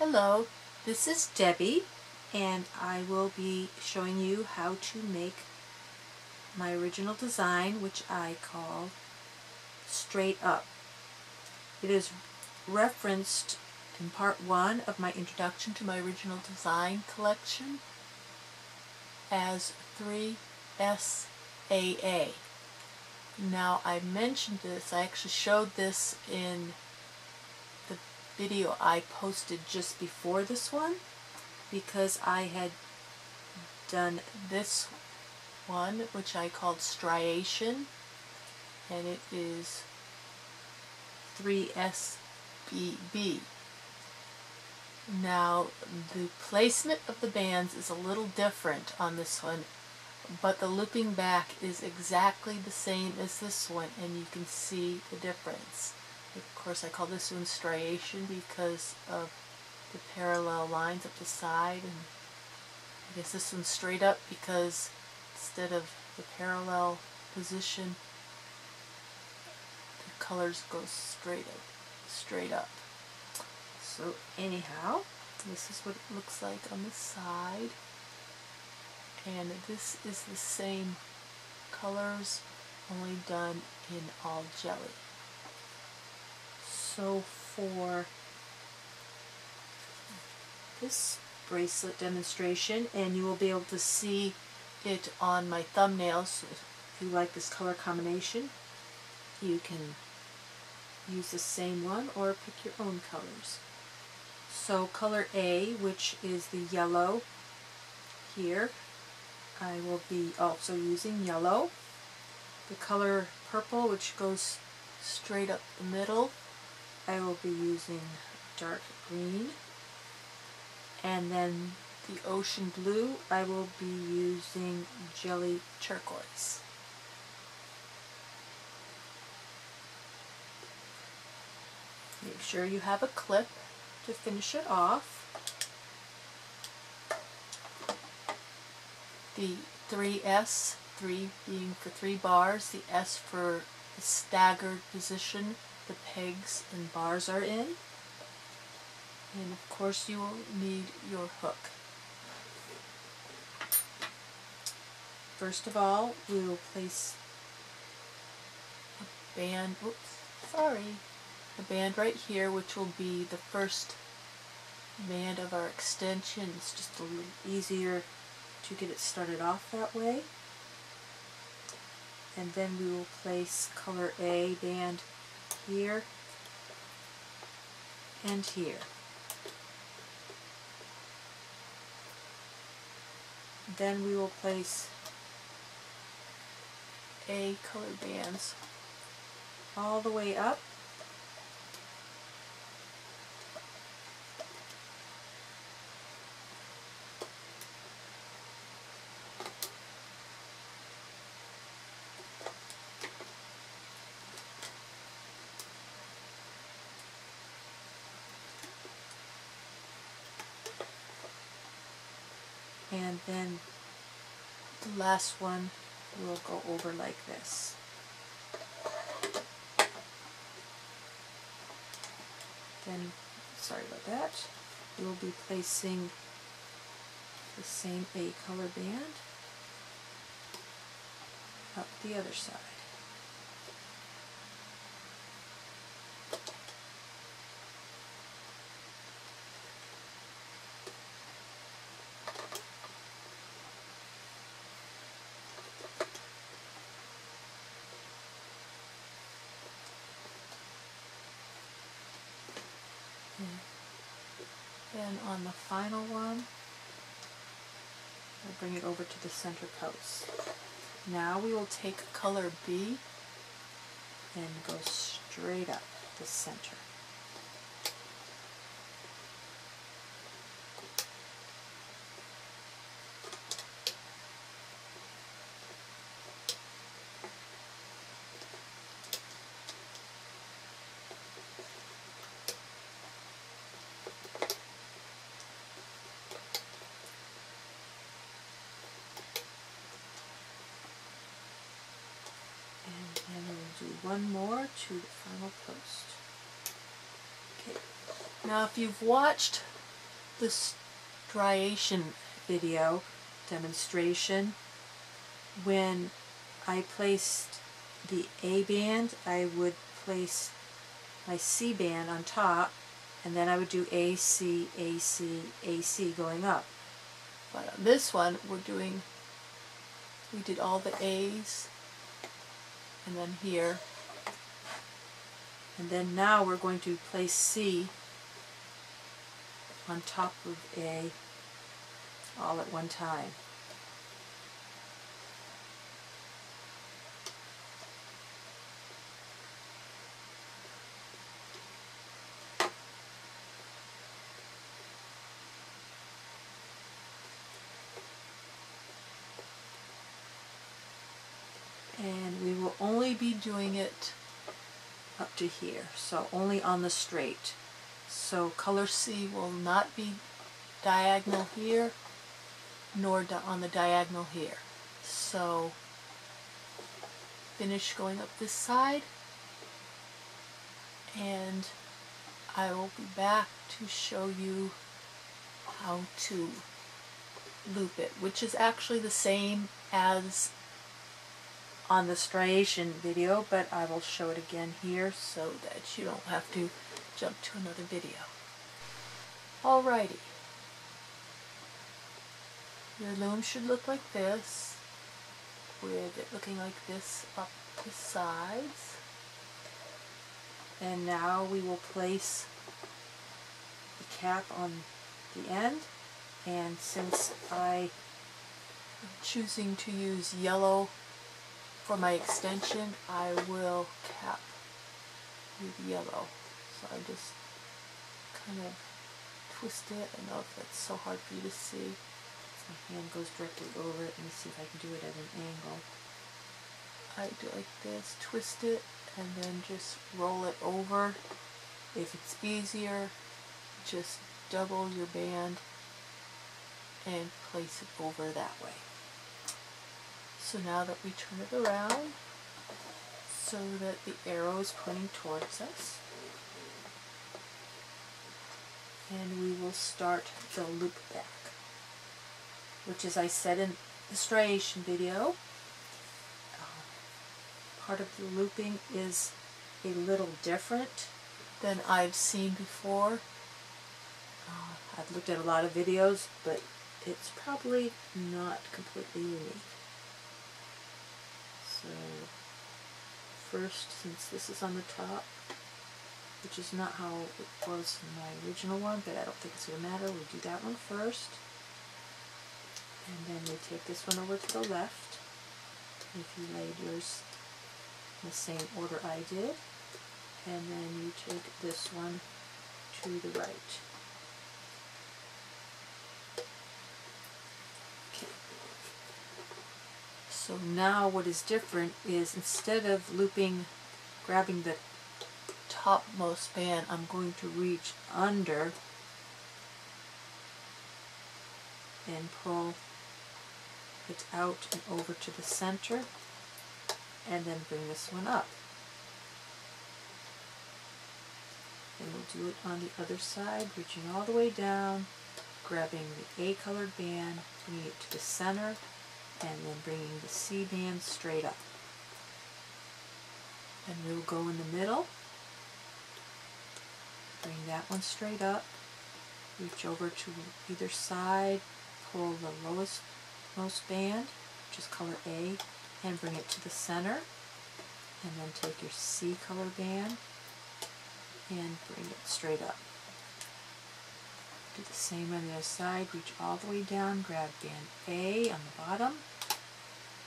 Hello, this is Debbie, and I will be showing you how to make my original design, which I call Straight Up. It is referenced in part 1 of my introduction to my original design collection as 3SAA. Now, I mentioned this, I actually showed this in the video I posted just before this one, because I had done this one, which I called striation, and it is 3SBB. Now, the placement of the bands is a little different on this one, but the looping back is exactly the same as this one, and you can see the difference. Of course, I call this one striation because of the parallel lines up the side, and I guess this one's straight up because instead of the parallel position, the colors go straight up. So anyhow, this is what it looks like on the side, and this is the same colors, only done in all jelly. So for this bracelet demonstration, and you will be able to see it on my thumbnails, if you like this color combination, you can use the same one or pick your own colors. So color A, which is the yellow here, I will be also using yellow. The color purple, which goes straight up the middle, I will be using dark green. And then the ocean blue, I will be using jelly turquoise. Make sure you have a clip to finish it off. The 3S, 3 being for 3 bars, the S for the staggered position the pegs and bars are in. And of course you will need your hook. First of all, we will place a band, a band right here, which will be the first band of our extension. It's just a little easier to get it started off that way. And then we will place color A band here and here. Then we will place A color bands all the way up. And then the last one will go over like this. Then, sorry about that, we will be placing the same A color band up the other side. And on the final one, we'll bring it over to the center post. Now we will take color B and go straight up the center. And we'll do one more to the final post. Okay. Now if you've watched the striation video demonstration, when I placed the A band, I would place my C band on top, and then I would do A, C, A, C, A, C going up. But on this one, we did all the A's, and then here, and then now we're going to place C on top of A all at one time. And we will only be doing it up to here, so only on the straight. So color C will not be diagonal here, nor on the diagonal here. So finish going up this side, and I will be back to show you how to loop it, which is actually the same as on the striation video, but I will show it again here so that you don't have to jump to another video. Alrighty. Your loom should look like this, with it looking like this up the sides. And now we will place the cap on the end, and since I am choosing to use yellow for my extension, I will cap with yellow. So I just kind of twist it. I know if that's so hard for you to see. My hand goes directly over it. Let me see if I can do it at an angle. I do it like this, twist it, and then just roll it over. If it's easier, just double your band and place it over that way. So now that we turn it around so that the arrow is pointing towards us, and we will start the loop back, which, as I said in the striation video, part of the looping is a little different than I've seen before. I've looked at a lot of videos, but it's probably not completely unique. So first, since this is on the top, which is not how it was in my original one, but I don't think it's going to matter, we'll do that one first. And then we take this one over to the left, if you laid yours in the same order I did. And then you take this one to the right. Okay. So now what is different is, instead of looping, grabbing the topmost band, I'm going to reach under and pull it out and over to the center, and then bring this one up. And we'll do it on the other side, reaching all the way down, grabbing the A colored band, bringing it to the center, and then bringing the C band straight up. And we'll go in the middle, bring that one straight up, reach over to either side, pull the most band, which is color A, and bring it to the center, and then take your C color band and bring it straight up. Do the same on the other side, reach all the way down, grab band A on the bottom,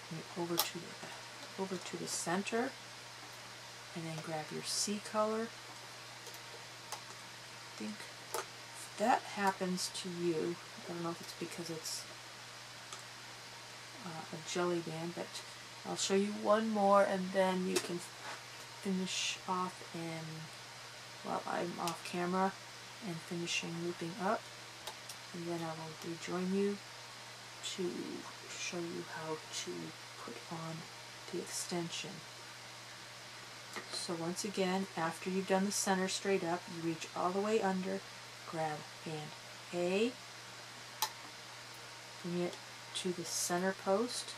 bring it over to the center, and then grab your C color. I think if that happens to you, I don't know if it's because it's a jelly band, but I'll show you one more, and then you can finish off while I'm off camera and finishing looping up, and then I will rejoin you to show you how to put on the extension. So once again, after you've done the center straight up, you reach all the way under, grab band A, bring it to the center post,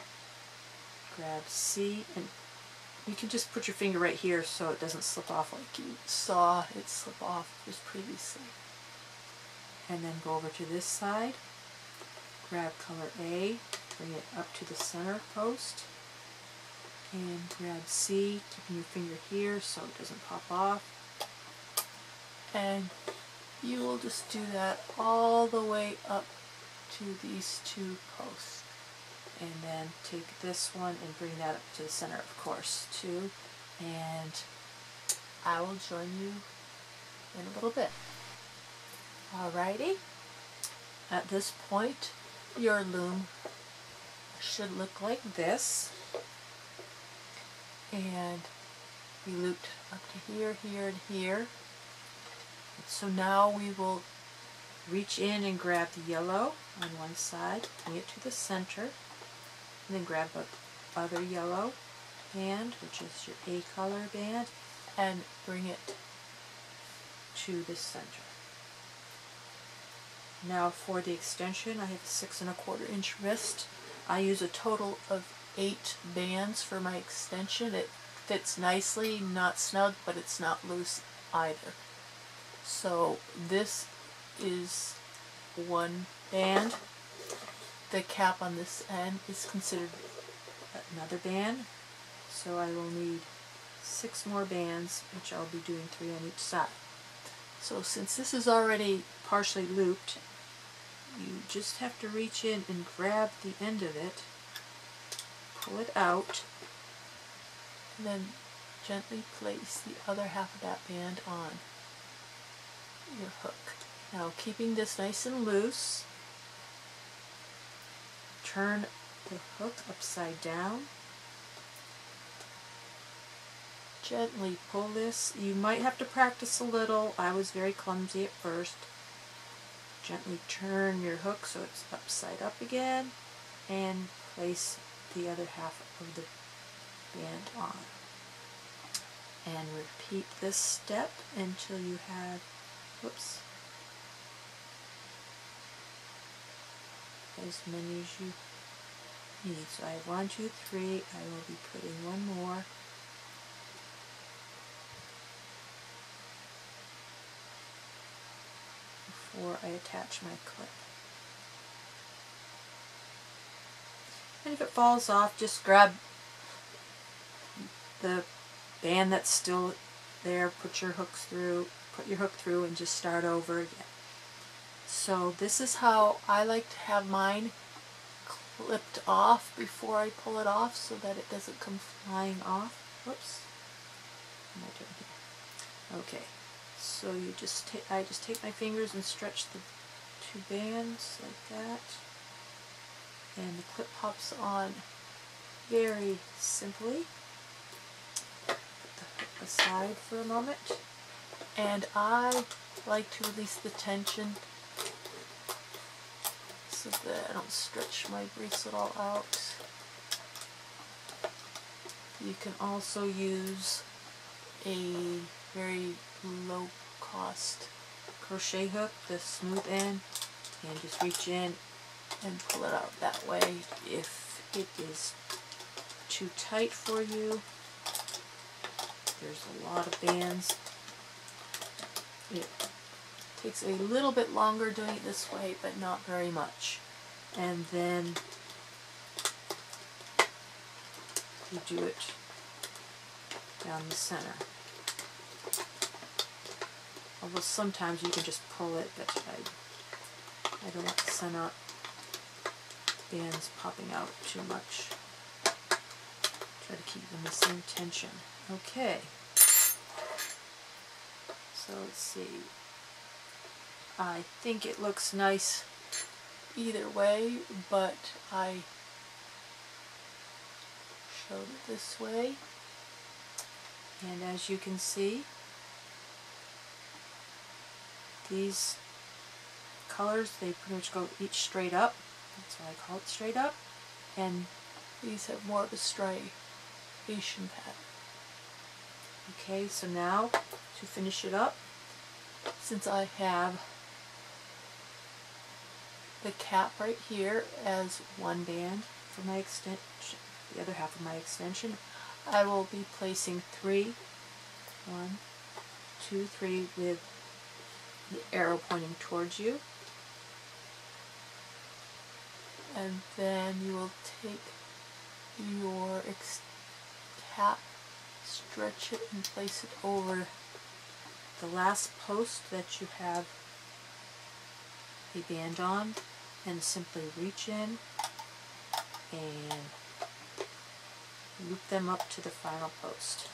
grab C, and you can just put your finger right here so it doesn't slip off like you saw it slip off just previously. And then go over to this side, grab color A, bring it up to the center post, and grab C, keeping your finger here so it doesn't pop off. And you will just do that all the way up to these two posts. And then take this one and bring that up to the center, of course, too. And I will join you in a little bit. Alrighty. At this point, your loom should look like this. And we looped up to here, here, and here. So now we will reach in and grab the yellow on one side, bring it to the center, and then grab the other yellow band, which is your A color band, and bring it to the center. Now for the extension, I have a 6 1/4 inch wrist. I use a total of 8 bands for my extension. It fits nicely, not snug, but it's not loose either. So this is one band. The cap on this end is considered another band. So I will need 6 more bands, which I'll be doing 3 on each side. So since this is already partially looped, you just have to reach in and grab the end of it, pull it out, and then gently place the other half of that band on your hook. Now, keeping this nice and loose, turn the hook upside down. Gently pull this. You might have to practice a little. I was very clumsy at first. Gently turn your hook so it's upside up again, and place the other half of the band on. And repeat this step until you have, whoops, as many as you need. So I have 1, 2, 3. I will be putting one more. Before I attach my clip. And if it falls off, just grab the band that's still there, put your hook through, and just start over again. So this is how I like to have mine clipped off before I pull it off so that it doesn't come flying off. Whoops. What am I doing here? Okay. So you just I just take my fingers and stretch the 2 bands like that. And the clip pops on very simply. Put the hook aside for a moment. And I like to release the tension so that I don't stretch my bracelet all out. You can also use a very low cost crochet hook, the smooth end, and just reach in and pull it out that way. If it is too tight for you, there's a lot of bands. It takes a little bit longer doing it this way, but not very much. And then you do it down the center. Although sometimes you can just pull it, but I don't want the center bands popping out too much. Try to keep them the same tension. Okay. So let's see. I think it looks nice either way, but I showed it this way. And as you can see, these colors, they pretty much go each straight up. That's why I call it straight up. And these have more of a striation pattern. Okay, so now to finish it up, since I have the cap right here as one band for my extension, the other half of my extension. I will be placing 3, 1, 2, 3 with the arrow pointing towards you. And then you will take your cap, stretch it and place it over the last post that you have a band on, and simply reach in and loop them up to the final post.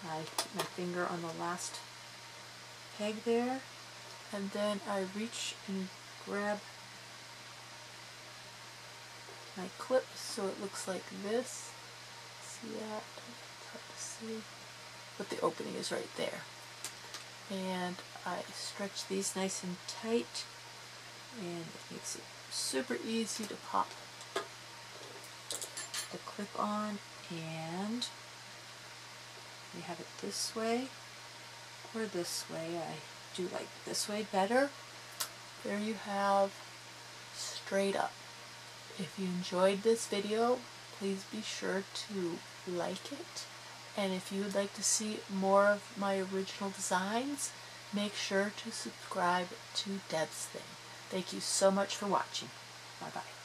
I put my finger on the last peg there, and then I reach and grab my clip so it looks like this. See that? It's hard to see, but the opening is right there. And I stretch these nice and tight, and it makes it super easy to pop the clip on. And we have it this way or this way. I do like this way better. There you have straight up. If you enjoyed this video, please be sure to like it. And if you would like to see more of my original designs, make sure to subscribe to Deb's Thing. Thank you so much for watching. Bye-bye.